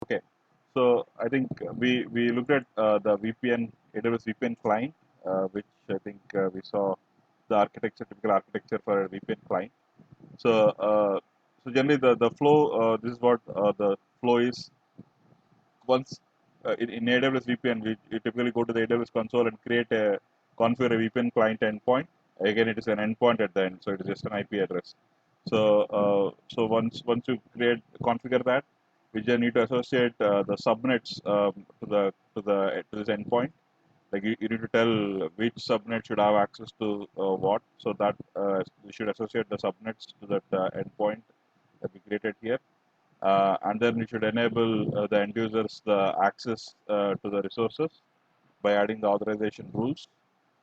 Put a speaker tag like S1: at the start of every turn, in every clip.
S1: Okay, so I think we looked at the VPN AWS VPN client, which I think we saw the architecture, typical architecture for a VPN client. So so generally the flow, this is what the flow is. Once in AWS VPN, we typically go to the AWS console and create a configure a VPN client endpoint. Again, it is an endpoint at the end, so it is just an IP address. So once you create configure that, we just need to associate the subnets to this endpoint. Like you need to tell which subnet should have access to what, so that we should associate the subnets to that endpoint that we created here, and then we should enable the end users the access to the resources by adding the authorization rules.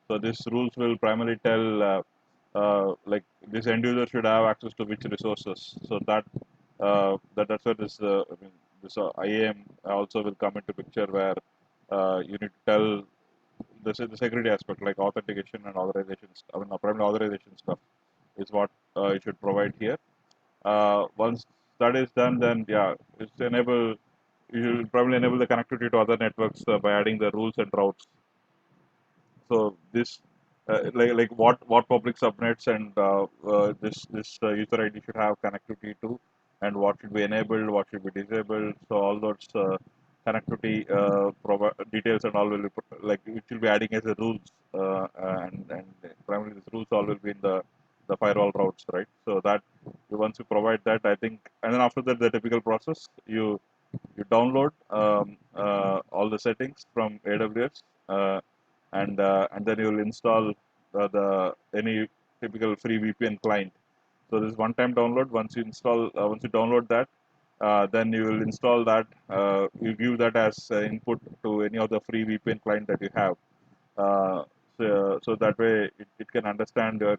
S1: So these rules will primarily tell like this end user should have access to which resources. So that's where this IAM also will come into picture, where you need to tell the security aspect like authentication and authorization. I mean, primarily authorization stuff is what you should provide here. Once that is done, then yeah, it's enable. You will probably enable the connectivity to other networks by adding the rules and routes. So this, like what public subnets and this user ID should have connectivity to, and what should be enabled, what should be disabled. So all those connectivity details and all will be like it will be adding as a rules, and primarily these rules all will be in the firewall routes, right? So that once you provide that, I think, and then after that, the typical process, you download all the settings from AWS, and then you will install the any typical free VPN client. So this is one-time download. Once you download that, then you will install that. You give that as input to any of the free VPN client that you have. So that way it can understand your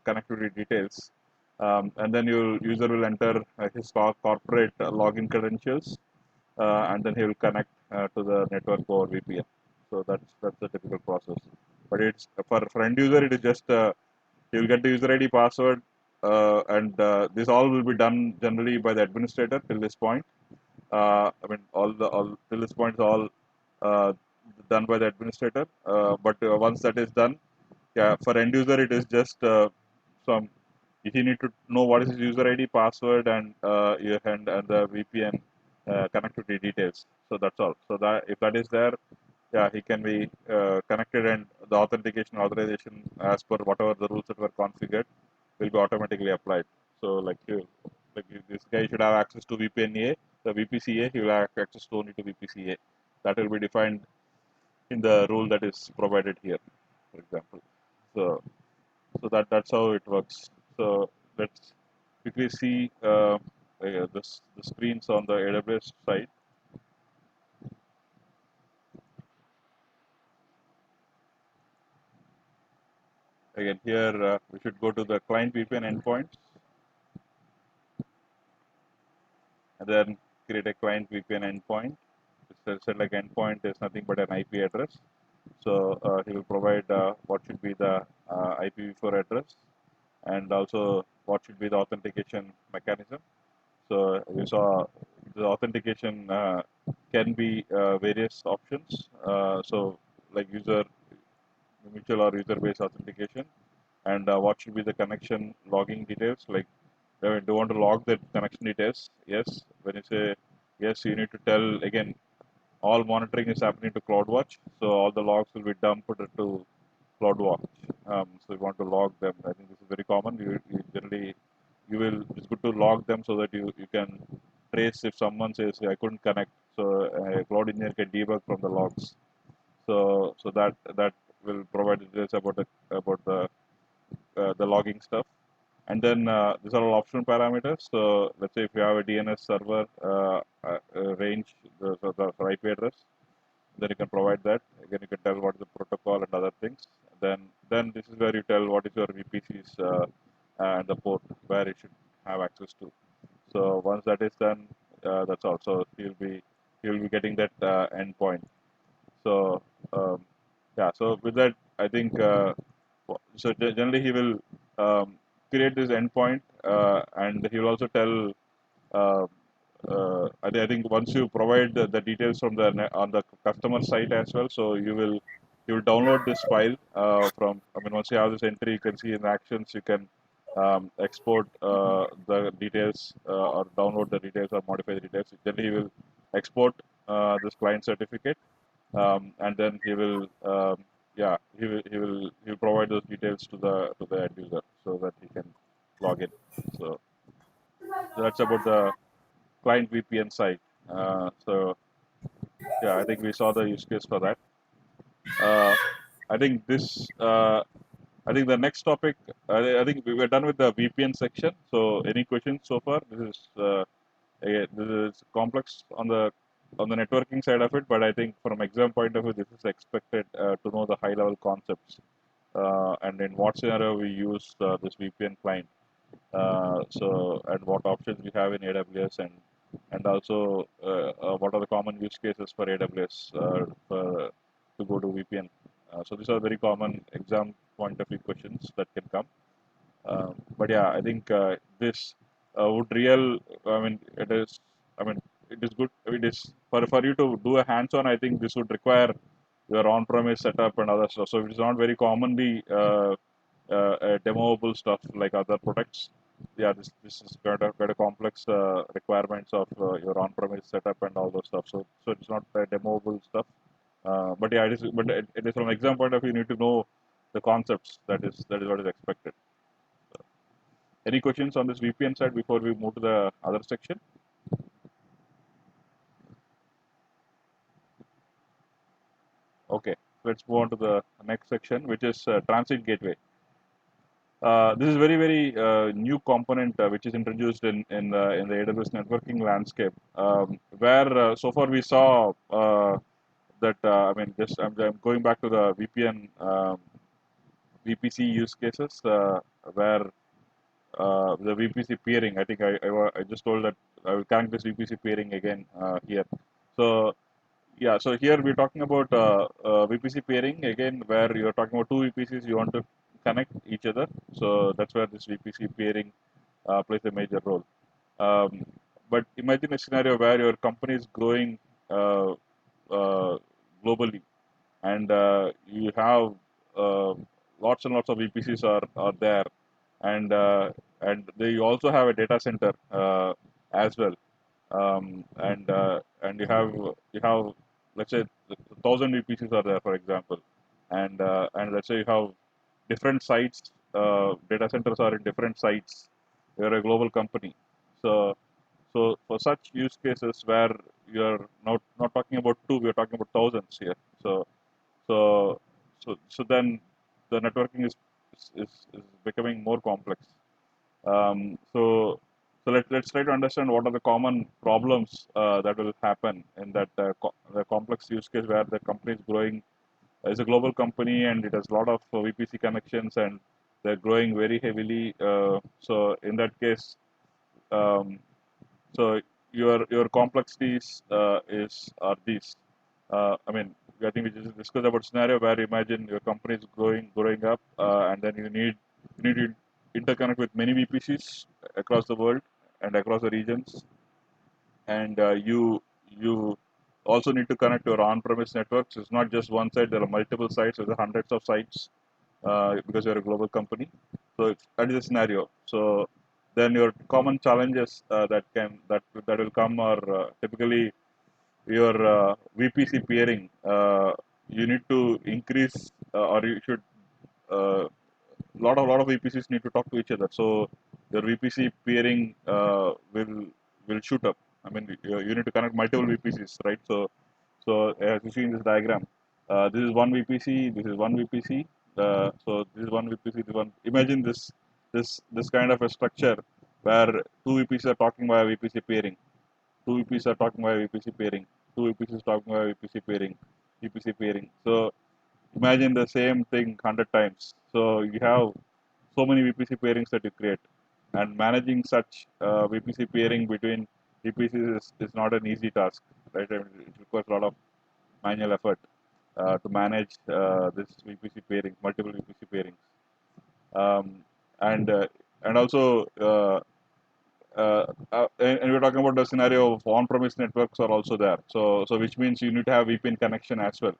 S1: connectivity details, and then your user will enter his corporate login credentials, and then he will connect to the network over VPN. So that's the typical process. But it's for end user, it is just he will get the user ID, password, and this all will be done generally by the administrator till this point. I mean, all till this point is all uh, done by the administrator. But once that is done, yeah, for end user, it is just some. He need to know what is his user ID, password, and the VPN connectivity details. So that's all. So that if that is there, yeah, he can be connected, and the authentication authorization as per whatever the rules that were configured will be automatically applied. So this guy should have access to VPN-A, the VPC-A. He will have access to only to VPC-A. That will be defined in the rule that is provided here, for example. So that's how it works. So let's quickly see the screens on the AWS side. Again, here we should go to the client VPN endpoints, and then create a client VPN endpoint. Said like endpoint is nothing but an IP address. So he will provide what should be the IPv4 address, and also what should be the authentication mechanism. So you saw the authentication can be various options. So like mutual or user-based authentication, and what should be the connection logging details. Like, do you want to log the connection details? Yes. When you say yes, you need to tell again. All monitoring is happening to CloudWatch, so all the logs will be dumped to CloudWatch. So you want to log them. I think this is very common. You generally it's good to log them so that you can trace if someone says I couldn't connect. So a cloud engineer can debug from the logs. So that will provide details about the logging stuff. And then these are all optional parameters. So let's say if you have a DNS server range, the IP address, then you can provide that. Again, you can tell what is the protocol and other things. Then this is where you tell what is your VPCs and the port where it should have access to. So once that is done, that's all. So you'll be getting that endpoint. So yeah. So with that, I think so. Generally, he will create this endpoint, and he will also tell. Uh, I think once you provide the details from the on the customer site as well, so you will download this file from. I mean, once you have this entry, you can see in actions. You can export the details or download the details or modify the details. Then he will export this client certificate, and then he will provide those details to the end user so that he can log in. So that's about the client VPN side. So yeah, I think we saw the use case for that. Uh, I think this. I think the next topic. I think we were done with the VPN section. So any questions so far? This is complex on the networking side of it, but I think from exam point of view, this is expected to know the high level concepts and in what scenario we use this VPN client. And what options we have in AWS and also what are the common use cases for AWS to go to VPN. So these are very common exam point of view questions that can come. But yeah, I think this would real. I mean, it is. I mean, it is good. It is for you to do a hands-on. I think this would require your on-premise setup and other stuff. So it is not very commonly demoable stuff like other products. Yeah, this is quite a complex requirements of your on-premise setup and all those stuff. So it's not demoable stuff. But yeah, it is from exam point of view. You need to know the concepts. That is what is expected. Any questions on this VPN side before we move to the other section? Okay, let's move on to the next section, which is transit gateway. This is very new component which is introduced in the AWS networking landscape, where so far we saw that I mean, just I'm going back to the VPN VPC use cases where the VPC peering. I think I just told that I will connect this VPC peering again here. So yeah, so here we're talking about VPC peering again, where you're talking about two VPCs you want to connect each other. So that's where this VPC peering plays a major role. Um, but imagine a scenario where your company is growing uh, globally, and you have uh, lots and lots of VPCs are there, and they also have a data center as well, and you have let's say 1,000 VPCs are there, for example, and let's say you have different sites, data centers are in different sites. You're a global company, so for such use cases where you're not talking about two, we're talking about thousands here. So so then the networking is becoming more complex. So let's try to understand what are the common problems that will happen in that the complex use case where the company is growing. It's a global company and it has a lot of VPC connections and they're growing very heavily. So in that case, um, so your complexities is are these. I mean, I think we just discussed about scenario where imagine your company is growing up, and then you need to interconnect with many VPCs across the world and across the regions, and you also need to connect to your on-premise networks. It's not just one site; there are multiple sites. There are hundreds of sites because you're a global company. So that is a scenario. So then your common challenges that will come are typically your VPC peering. You need to increase, or you should lot of VPCs need to talk to each other. So your VPC peering will shoot up. I mean, you need to connect multiple VPCs, right? So as you see in this diagram, this is one VPC, this is one VPC. So this is one VPC, this one. Imagine this kind of a structure where two VPCs are talking via VPC peering, two VPCs are talking via VPC pairing, two VPCs talking via VPC pairing, VPC pairing. So imagine the same thing 100 times. So you have so many VPC pairings that you create, and managing such VPC pairing between VPCs is not an easy task, right? I mean, it requires a lot of manual effort to manage this VPC pairing, multiple VPC pairings, um, and and also and we're talking about the scenario of on-premise networks are also there. So which means you need to have VPN connection as well,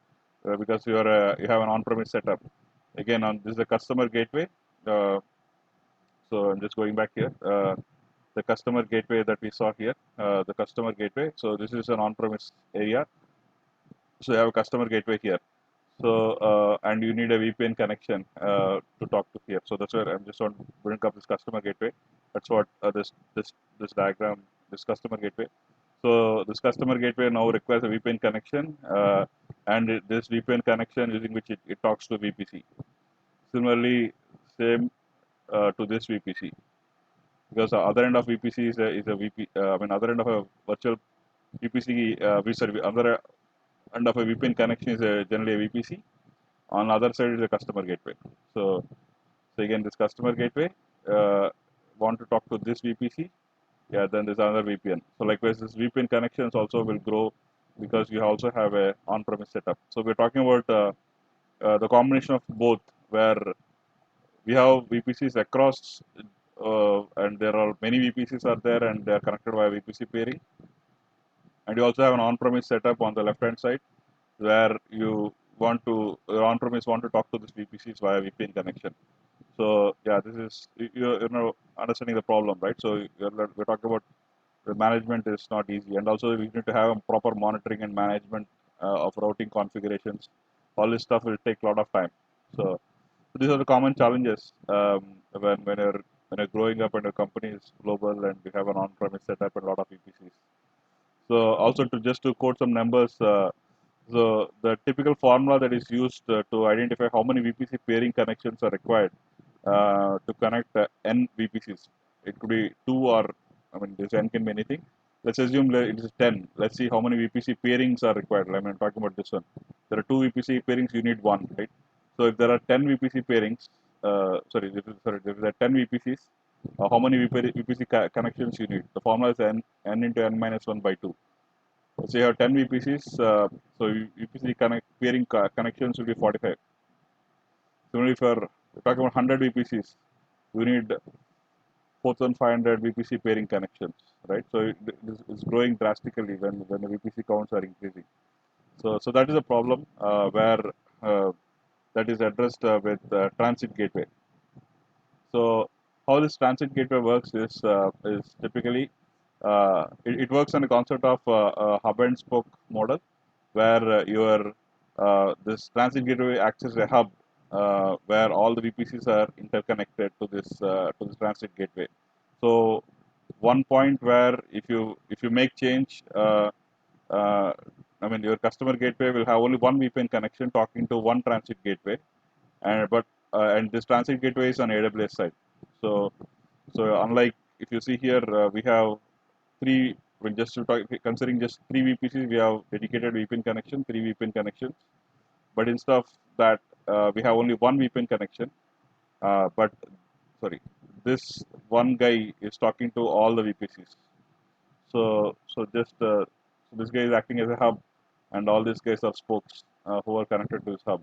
S1: because you have an on-premise setup. Again, on this is the customer gateway. Uh, so I'm just going back here. The customer gateway that we saw here, the customer gateway. So this is an on-premise area. So you have a customer gateway here. So and you need a VPN connection to talk to here. So that's where I'm just on bring up this customer gateway. That's what this diagram, this customer gateway. So this customer gateway now requires a VPN connection, and this VPN connection using which it talks to VPC. Similarly, same to this VPC, because the other end of VPC is a VP. I mean, other end of a virtual VPC, sorry, other end of a VPN connection is generally a VPC. On the other side is a customer gateway. So again, this customer gateway want to talk to this VPC. Yeah, then there's another VPN. So likewise, this VPN connections also will grow because you also have a on-premise setup. So we're talking about the combination of both, where we have VPCs across, and there are many VPCs are there, and they are connected via VPC pairing. And you also have an on-premise setup on the left-hand side, where your on-premise want to talk to this VPCs via VPN connection. So yeah, this is understanding the problem, right? So we're talking about the management is not easy, and also we need to have a proper monitoring and management of routing configurations. All this stuff will take a lot of time. So these are the common challenges when you're growing up and your company is global and you have an on-premise setup and a lot of VPCs. So also to quote some numbers, so the typical formula that is used to identify how many VPC pairing connections are required to connect n VPCs. It could be two, or I mean this n can be anything. Let's assume that it is 10. Let's see how many VPC pairings are required. I mean, I'm talking about this one. There are two VPC pairings, you need one, right? So if there are 10 VPC pairings, if there are 10 VPCs, how many VPC connections you need? The formula is n into n minus 1 by 2. So you have 10 VPCs, so VPC pairing connections will be 45. Similarly, if you're talking about 100 VPCs, you need 4,500 VPC pairing connections, right? So it's growing drastically when the VPC counts are increasing. So that is a problem where that is addressed with transit gateway. So how this transit gateway works is typically it works on the concept of a hub and spoke model, where your this transit gateway acts as a hub where all the VPCs are interconnected to this transit gateway. So one point where if you make change, uh, I mean your customer gateway will have only one VPN connection talking to one transit gateway, and this transit gateway is on AWS side. So unlike if you see here, we have three. Well, just to talk, considering just three VPCs, we have dedicated VPN connection, three VPN connections. But instead of that, we have only one VPN connection. But sorry, this one guy is talking to all the VPCs. So this guy is acting as a hub, and all these guys are spokes who are connected to this hub.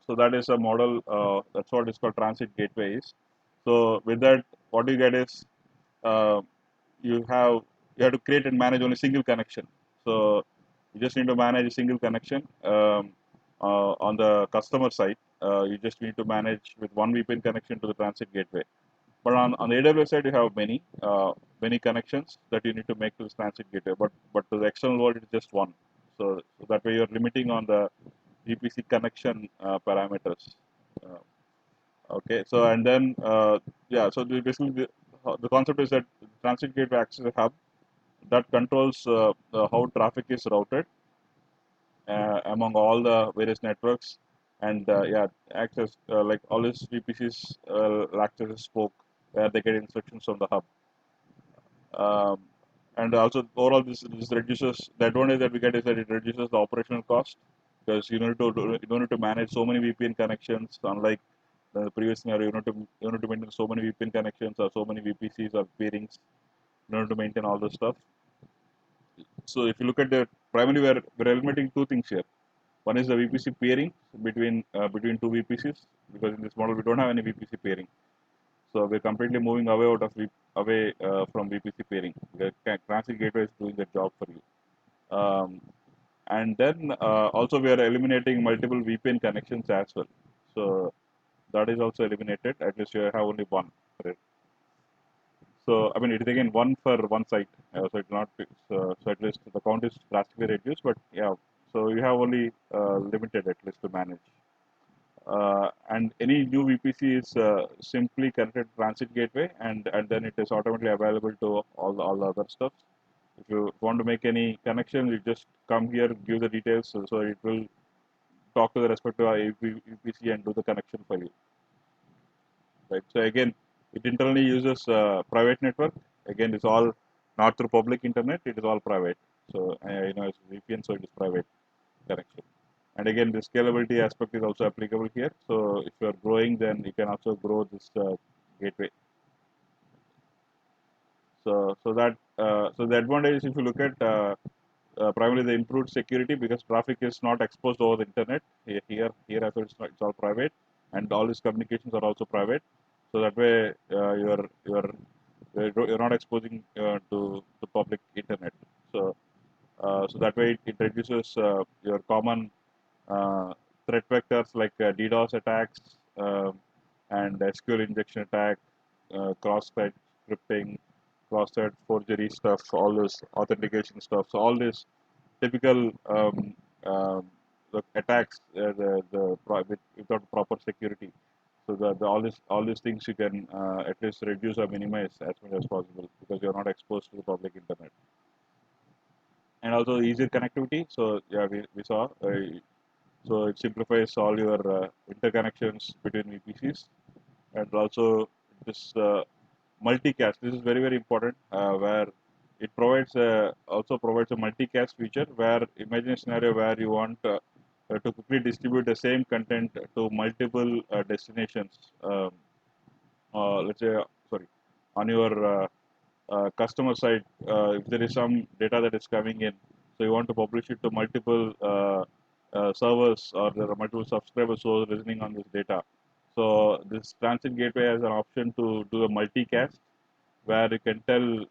S1: So that is a model. That's what is called transit gateways. So with that, what you get is uh, you have you have to create and manage only single connection. So you just need to manage a single connection on the customer side. You just need to manage with one VPN connection to the transit gateway. But on the AWS side, you have many connections that you need to make to this transit gateway. But to the external world, it's just one. So that way, you're limiting on the VPC connection parameters. Uh, okay. So and then yeah. So basically, the concept is that transit gateway acts as a hub that controls how traffic is routed among all the various networks, and yeah, acts as like all these VPCs act as a spoke where they get instructions from the hub. Um, and also overall, this reduces the advantage that we get is that it reduces the operational cost, because you don't need to manage so many VPN connections, unlike the previous scenario. You need to maintain so many VPN connections or so many VPCs or pairings. You need to maintain all this stuff. So if you look at the primarily, we're eliminating two things here. One is the VPC pairing between two VPCs, because in this model we don't have any VPC pairing. So we're completely moving away from VPC peering. The transit gateway is doing the job for you. And then also we are eliminating multiple VPN connections as well. So that is also eliminated. At least you have only one for it. So I mean, it is again one for one site. So it's not so at least the count is drastically reduced. But yeah, so you have only limited at least to manage. And any new VPC is simply connected to transit gateway, and then it is automatically available to all the other stuff. If you want to make any connection, you just come here, give the details, so it will talk to the respective VPC and do the connection for you. Right. So again, it internally uses private network. Again, it's all not through public internet. It is all private. So it's VPN, so it is private connection. And again, the scalability aspect is also applicable here. So if you are growing, then you can also grow this gateway. So the advantage is if you look at primarily the improved security because traffic is not exposed over the internet. Here as well, it's all private, and all these communications are also private. So that way, you're not exposing to the public internet. So that way it reduces your common threat vectors like DDoS attacks and SQL injection attack, cross-site scripting, cross-site forgery stuff, all this authentication stuff. So all this typical the attacks without proper security. So all these things you can at least reduce or minimize as much as possible because you're not exposed to the public internet. And also easier connectivity. So yeah, we saw. So it simplifies all your interconnections between VPCs, and also this multicast. This is very important where it also provides a multicast feature where imagine a scenario where you want to quickly distribute the same content to multiple destinations. Let's say, sorry, on your customer side, if there is some data that is coming in, so you want to publish it to multiple servers or there are multiple subscribers who are listening on this data. So this transit gateway has an option to do a multicast where you can tell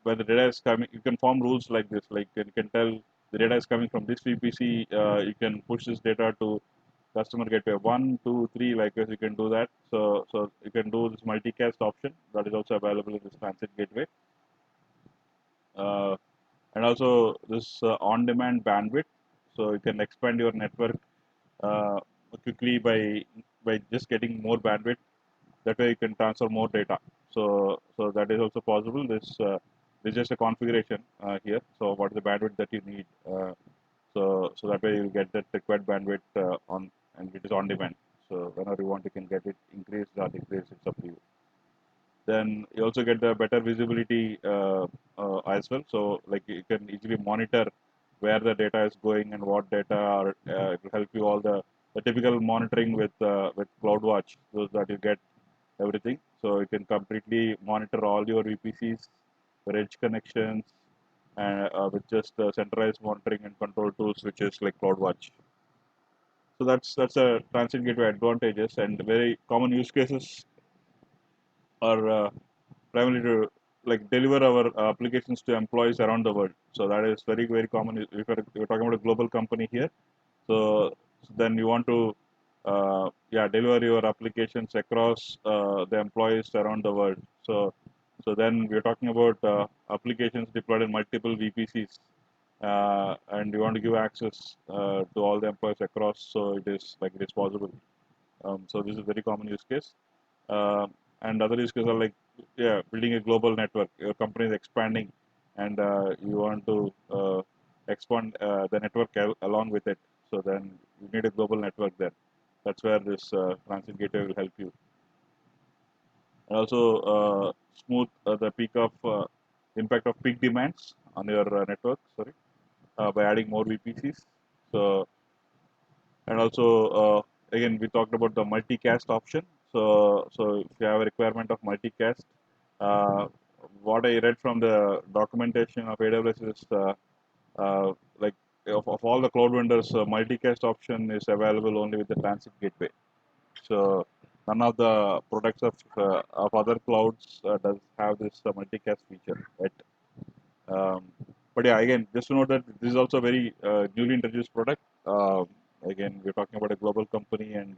S1: where the data is coming. You can form rules like this, like you can tell the data is coming from this VPC. You can push this data to customer gateway 1, 2, 3, like this. You can do that. So you can do this multicast option that is also available in this transit gateway. Uh, and also this on-demand bandwidth. So you can expand your network uh, quickly by just getting more bandwidth. That way you can transfer more data. So that is also possible. This is just a configuration here. So what is the bandwidth that you need? So that way you get that required bandwidth on, and it is on demand. So whenever you want, you can get it increased or decreased. It's up to you. Then you also get the better visibility as well. So like you can easily monitor where the data is going and what data are. It will help you all the typical monitoring with CloudWatch, so that you get everything. So you can completely monitor all your VPCs, your edge connections, and with just centralized monitoring and control tools, which is like CloudWatch. So that's a transit gateway advantages, and very common use cases are primarily to like deliver our applications to employees around the world. So that is very common. If you're talking about a global company here, so then you want to deliver your applications across the employees around the world. So then we're talking about applications deployed in multiple VPCs, and you want to give access to all the employees across. So it is possible. So this is a very common use case. And other use cases are like building a global network. Your company is expanding, and you want to expand the network along with it. So then you need a global network there. That's where this transit gateway will help you. And also smooth the peak of impact of peak demands on your network. Sorry, by adding more VPCs. So and also again we talked about the multicast option. So if you have a requirement of multicast, uh, what I read from the documentation of AWS is like of all the cloud vendors, multicast option is available only with the transit gateway. So none of the products of other clouds does have this multicast feature yet. Um, but yeah, again, just to note that this is also a very newly introduced product. Again, we're talking about a global company, and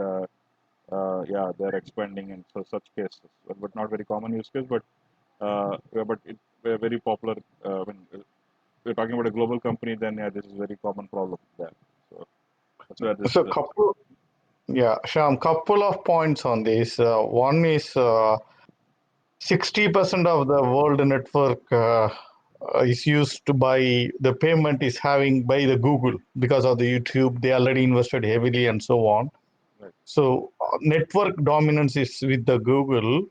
S1: yeah, they're expanding in such cases, but not very common use case. Yeah, but it's a very popular. When we're talking about a global company, then yeah, this is a very common problem there. So that's where this.
S2: So Shyam, couple of points on this. One is 60% of the world network is used by the payment is having by the Google because of the YouTube. They already invested heavily and so on.
S1: Right.
S2: So network dominance is with the Google,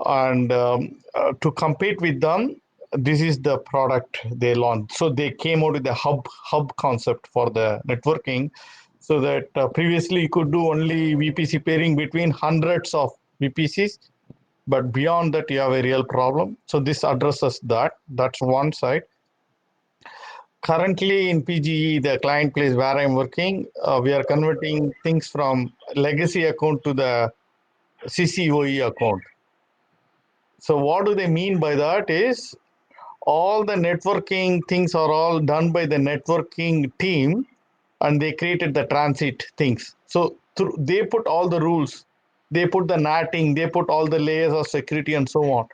S2: and to compete with them, this is the product they launched. So they came out with the hub concept for the networking, so that previously you could do only VPC pairing between hundreds of VPCs, but beyond that you have a real problem. So this addresses that. That's one side. Currently in PGE, the client place where I'm working, we are converting things from legacy account to the CCOE account. So what do they mean by that is all the networking things are all done by the networking team, and they created the transit things. So they put all the rules, they put the natting, they put all the layers of security and so on.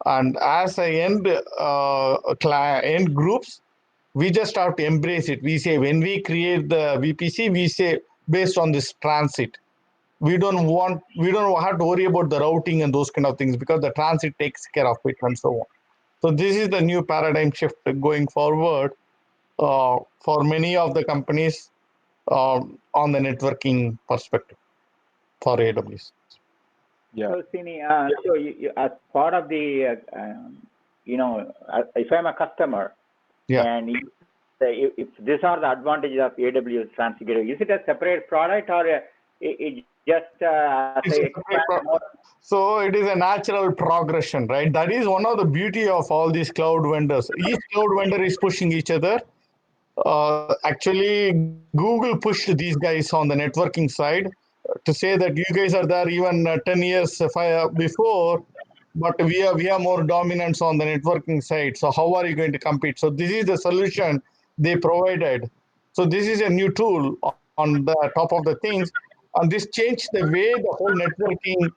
S2: And as a end groups, we just have to embrace it. We say when we create the VPC, we say based on this transit. We don't have to worry about the routing and those kind of things because the transit takes care of it and so on. So this is the new paradigm shift going forward for many of the companies on the networking perspective for AWS.
S1: Yeah.
S3: So, Sini, so you, as part of the, if I'm a customer, and if these are the advantages of AWS Transit Gateway, is it a separate product or it just
S2: So it is a natural progression, right? That is one of the beauty of all these cloud vendors. Each cloud vendor is pushing each other. Actually, Google pushed these guys on the networking side to say that you guys are there even 10 years before, but we have more dominance on the networking side. So how are you going to compete? So this is the solution they provided. So this is a new tool on the top of the things, and this changed the way the whole networking.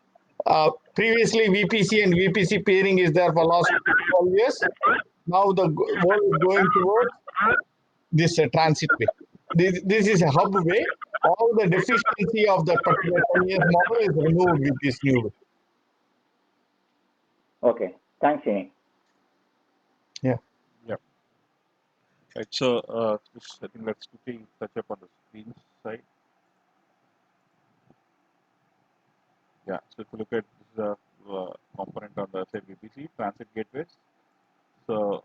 S2: Previously, VPC and VPC pairing is there for last 12 years. Now the world is going towards this transit way. This is a hub way. All the deficiency of the particular 10 years model is removed with this new way.
S3: Okay, thanks, Sini.
S2: Yeah.
S1: Yeah. Right. So I think let's quickly touch up on the screen side. Yeah. So if you look at this is a component on the side VPC transit gateways. So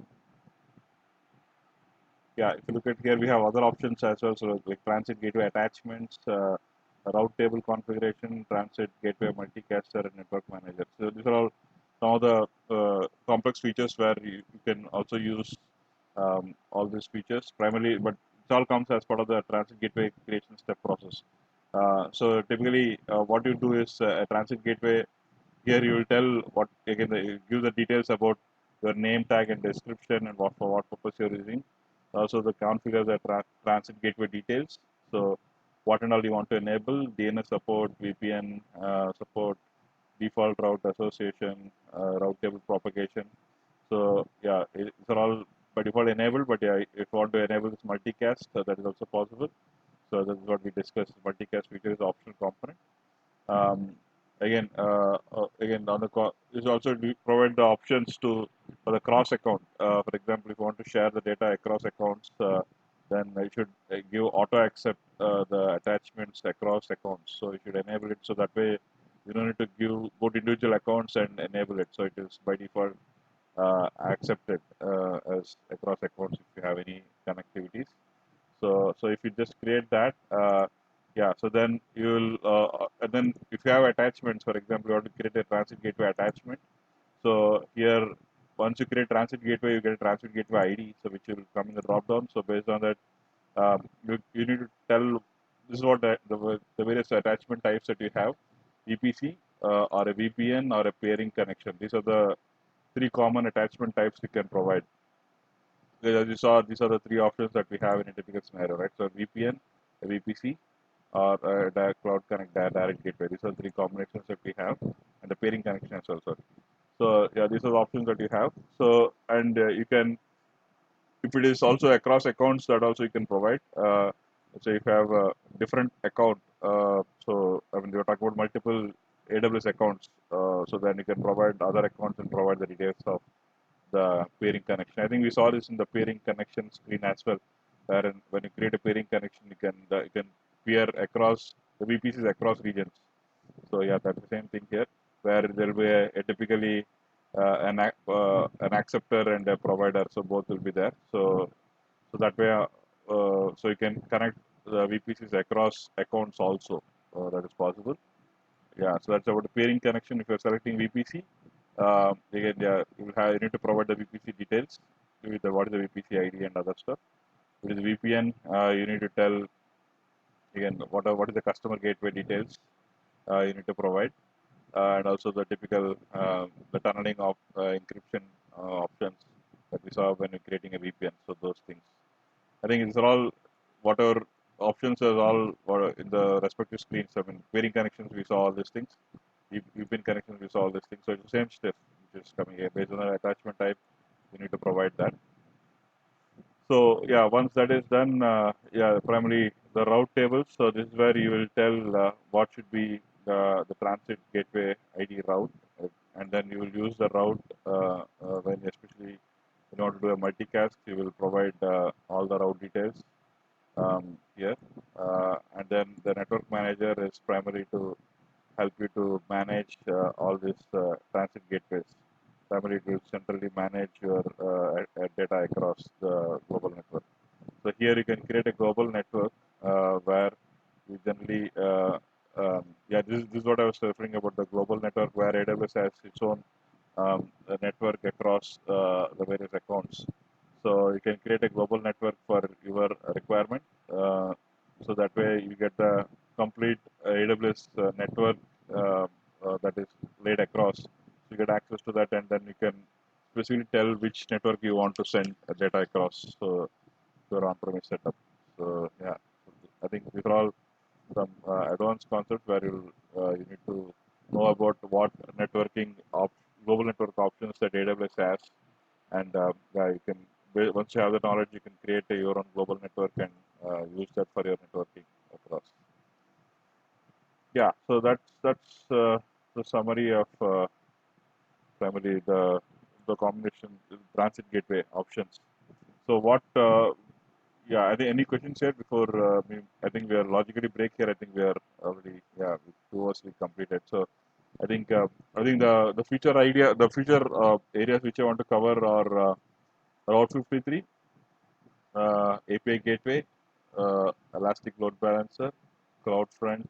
S1: yeah, if you look at here, we have other options as well. So like transit gateway attachments, route table configuration, transit gateway multicaster, and network manager. So these are all some of the complex features where you can also use all these features primarily, but it all comes as part of the transit gateway creation step process. So typically, what you do is a transit gateway. Here you will tell what again give the details about your name tag and description and for what purpose you're using. Also the configure the transit gateway details. So what and all you want to enable, DNS support, VPN support, default route association, route table propagation. So yeah, these are all by default enabled, but yeah, if you want to enable this multicast, that is also possible. So this is what we discussed. Multicast feature is optional component. Again, on the this also provide the options for the cross account. For example, if you want to share the data across accounts, then you should give auto accept the attachments across accounts. So you should enable it so that way you don't need to go to individual accounts and enable it. So it is by default accepted as across accounts if you have any connectivities. So if you just create that, yeah, so then you will, and then if you have attachments, for example, you want to create a transit gateway attachment. So here, once you create transit gateway, you get a transit gateway ID, so which will come in the drop down. So based on that, you need to tell this is what the various attachment types that you have. VPC or a VPN or a pairing connection. These are the three common attachment types we can provide. As you saw, these are the three options that we have in a typical scenario, right? So VPN, a VPC, or a cloud connect direct gateway. These are three combinations that we have, and the pairing connection as well. So yeah, these are the options that you have. So and you can, if it is also across accounts, that also you can provide. So if you have a different account, so I mean, you're talking about multiple AWS accounts, so then you can provide other accounts and provide the details of the pairing connection. I think we saw this in the pairing connection screen as well, wherein when you create a pairing connection, you can pair across the VPCs across regions. So yeah, that's the same thing here, where there will be a typically an acceptor and a provider, so both will be there. So that way, so you can connect the VPCs across accounts also. That is possible. Yeah, so that's about the pairing connection. If you're selecting VPC, again, yeah, you need to provide the VPC details with what is the VPC ID and other stuff. With VPN, you need to tell again what is the customer gateway details you need to provide, and also the typical the tunneling of encryption options that we saw when you're creating a VPN. So those things. I think these are all whatever options are all in the respective screens. I mean, pairing connections, we saw all these things. VPN connections, we saw all these things. So it's the same stuff which is coming here. Based on the attachment type, you need to provide that. So yeah, once that is done, yeah, primarily the route tables. So this is where you will tell what should be the transit gateway ID route, and then you will use the route when especially in order to do a multicast, you will provide all the route details here, and then the network manager is primary to help you to manage all these transit gateways. Primarily, it will centrally manage your data across the global network. So here you can create a global network where you generally, yeah, this is what I was referring about, the global network where AWS has its own network across the various accounts. So you can create a global network for your requirement. So that way you get the complete AWS network that is laid across. So you get access to that, and then you can specifically tell which network you want to send data across. So your on-premise setup. So yeah, I think these are all some advanced concepts where you need to know about what global network options that AWS has, and yeah, you can once you have the knowledge, you can create your own global network and use that for your networking across. Yeah, so that's the summary of primarily the combination transit gateway options. So what? Yeah, I think any questions here before I think we are logically break here. I think we are already with 2 hours we completed. So I think the future areas which I want to cover are Route 53, API gateway, Elastic Load Balancer, CloudFront,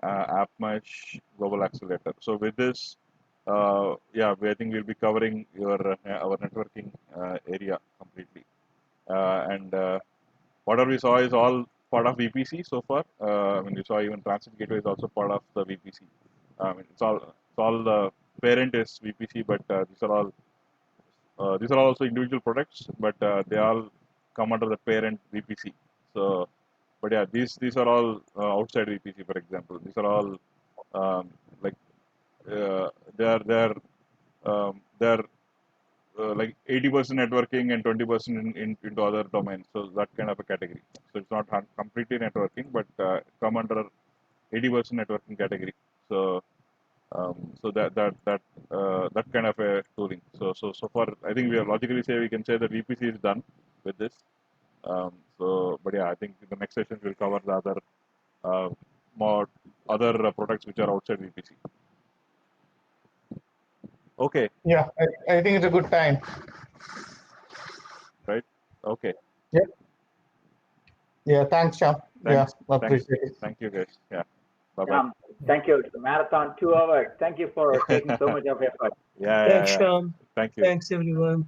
S1: App Mesh, Global Accelerator. So with this, I think we'll be covering our networking area completely. And whatever we saw is all part of VPC so far. I mean, we saw even Transit Gateway is also part of the VPC. I mean, it's all the parent is VPC, but these are also individual products, but they all come under the parent VPC. So, but yeah, these are all outside VPC. For example, these are all like they're like 80% networking and 20% into other domains. So that kind of a category. So it's not completely networking, but come under 80% networking category. So so that kind of a tooling. So far, I think we can say that VPC is done with this. But yeah, I think in the next session we'll cover the uh, more other products which are outside VPC. Okay.
S2: Yeah, I think it's a good time.
S1: Right. Okay.
S2: Yeah. Yeah. Thanks, Shyam.
S1: Thanks.
S2: Yeah, appreciate it.
S1: Thank you, guys. Yeah. Bye-bye.
S3: Thank you. Marathon 2 hours. Thank you for taking so much of effort.
S4: Thanks, Shyam.
S1: Thank you.
S4: Thanks, everyone.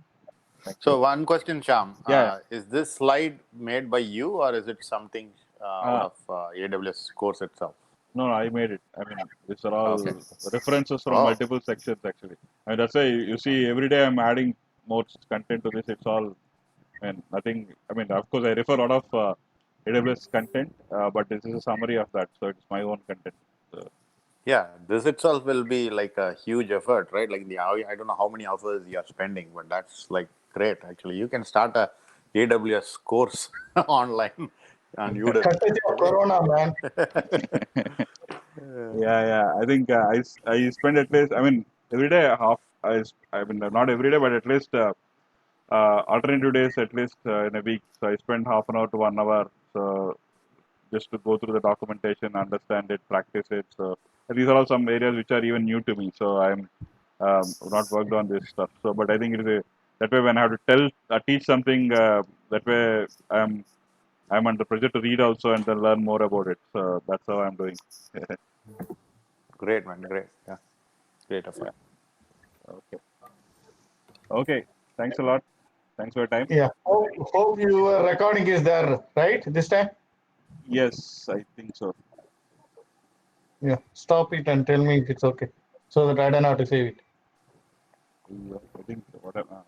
S5: So one question, Shyam.
S1: Yeah.
S5: Is this slide made by you or is it something out of AWS course itself?
S1: No, I made it. I mean, these are all
S5: Okay.
S1: references from
S5: Oh,
S1: multiple sections actually. I mean, that's why you see every day I'm adding more content to this. It's all, I mean, nothing. I mean, of course, I refer a lot of AWS content, but this is a summary of that, so it's my own content. So,
S5: yeah. This itself will be like a huge effort, right? Like I don't know how many hours you are spending, but that's like great. Actually, you can start a AWS course online on Udemy.
S2: Courtesy of
S5: Great.
S2: Corona, man.
S1: yeah. I think I spend at least. I mean, every day half. I mean, not every day, but at least alternative days at least in a week. So I spend half an hour to 1 hour. So just to go through the documentation, understand it, practice it. So these are all some areas which are even new to me. So I'm not worked on this stuff. So, but I think it is that way when I have to teach something, that way I'm under pressure to read also and then learn more about it. So that's how I'm doing.
S5: Great, man. Great. Yeah. Great effort.
S1: Okay. Okay. Thanks a lot. Thanks for your time.
S2: Yeah. Hope your recording is there, right? This time?
S1: Yes, I think so.
S2: Yeah. Stop it and tell me if it's okay, so that I don't have to save it.
S1: I think whatever.